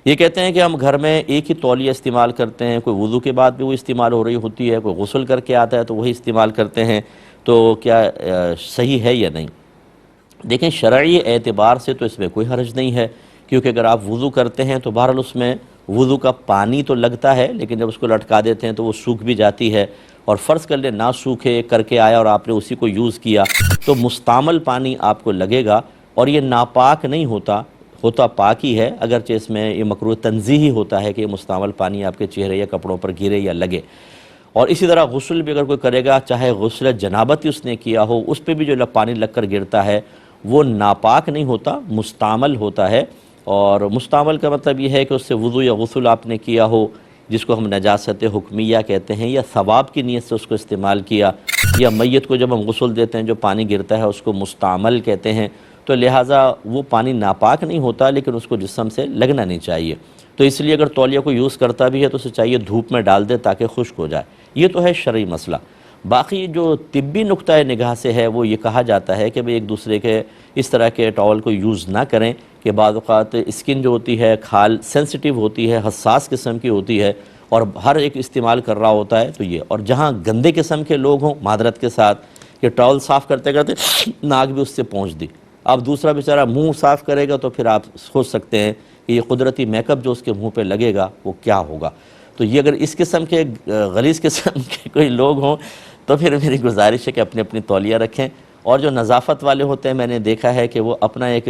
یہ کہتے ہیں کہ ہم گھر میں ایک ہی تولیہ استعمال کرتے ہیں، کوئی وضو کے بعد بھی وہ استعمال ہو رہی ہوتی ہے، کوئی غسل کر کے آتا ہے تو وہی استعمال کرتے ہیں، تو کیا صحیح ہے یا نہیں؟ دیکھیں شرعی اعتبار سے تو اس میں کوئی حرج نہیں ہے، کیونکہ اگر آپ وضو کرتے ہیں تو بہرحال اس میں وضو کا پانی تو لگتا ہے، لیکن جب اس کو لٹکا دیتے ہیں تو وہ سوکھ بھی جاتی ہے، اور فرض کر لیں نہ سوکھے کر کے آیا اور آپ نے اسی کو یوز کیا تو مستعمل پانی آپ کو لگے گا، اور یہ ناپاک نہیں ہوتا پاک ہی ہے، اگرچہ اس میں یہ مکروہ تنزیہی ہوتا ہے کہ یہ مستعمل پانی آپ کے چہرے یا کپڑوں پر گرے یا لگے۔ اور اسی طرح غسل بھی اگر کوئی کرے گا، چاہے غسل جنابت ہی اس نے کیا ہو، اس پہ بھی جو پانی لگ کر گرتا ہے وہ ناپاک نہیں ہوتا، مستعمل ہوتا ہے۔ اور مستعمل کا مطلب یہ ہے کہ اس سے وضو یا غسل آپ نے کیا ہو، جس کو ہم نجاست حکمیہ کہتے ہیں، یا ثواب کی نیت سے اس کو استعمال کیا، یا میت کو جب ہم غسل دیتے ہیں جو پانی گرتا ہے اس کو مستعمل کہتے ہیں، تو لہٰذا وہ پانی ناپاک نہیں ہوتا، لیکن اس کو جسم سے لگنا نہیں چاہیے۔ تو اس لیے اگر تولیہ کو یوز کرتا بھی ہے تو اسے چاہیے دھوپ میں ڈال دے تاکہ خشک ہو جائے۔ یہ تو ہے شرعی مسئلہ۔ باقی جو طبی نقطہ نگاہ سے ہے وہ یہ کہا جاتا ہے کہ ایک دوسرے کے اس طرح کے ٹاول کو یوز نہ کریں، کہ بعض اوقات اسکن جو ہوتی ہے کھال سینسٹیو ہوتی ہے، حساس قسم کی ہوتی ہے، اور ہر ایک استعمال کر رہا ہوتا ہے تو یہ، اور جہاں گندے قسم کے لوگ ہوں معذرت کے ساتھ کہ ٹاول صاف کرتے کرتے ناک بھی اس سے پہنچ دی، اب دوسرا بیچارہ منہ صاف کرے گا تو پھر آپ سوچ سکتے ہیں کہ یہ قدرتی میک اپ جو اس کے منہ پہ لگے گا وہ کیا ہوگا۔ تو یہ اگر اس قسم کے غلیظ قسم کے کوئی لوگ ہوں تو پھر میری گزارش ہے کہ اپنی اپنی تولیہ رکھیں، اور جو نظافت والے ہوتے ہیں میں نے دیکھا ہے کہ وہ اپنا ایک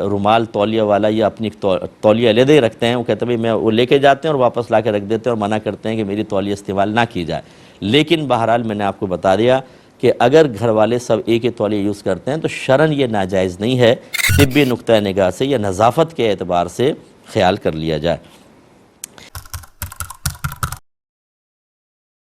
رومال تولیہ والا یا اپنی تولیہ علیحدہ ہی رکھتے ہیں، وہ کہتے ہیں میں وہ لے کے جاتے ہیں اور واپس لا کے رکھ دیتے ہیں اور منع کرتے ہیں کہ میری تولیہ استعمال نہ کی جائے۔ لیکن بہرحال میں نے آپ کو بتا دیا کہ اگر گھر والے سب ایک ہی تولیہ یوز کرتے ہیں تو شرعاً یہ ناجائز نہیں ہے، طبی نقطہ نگاہ سے یا نظافت کے اعتبار سے خیال کر لیا جائے۔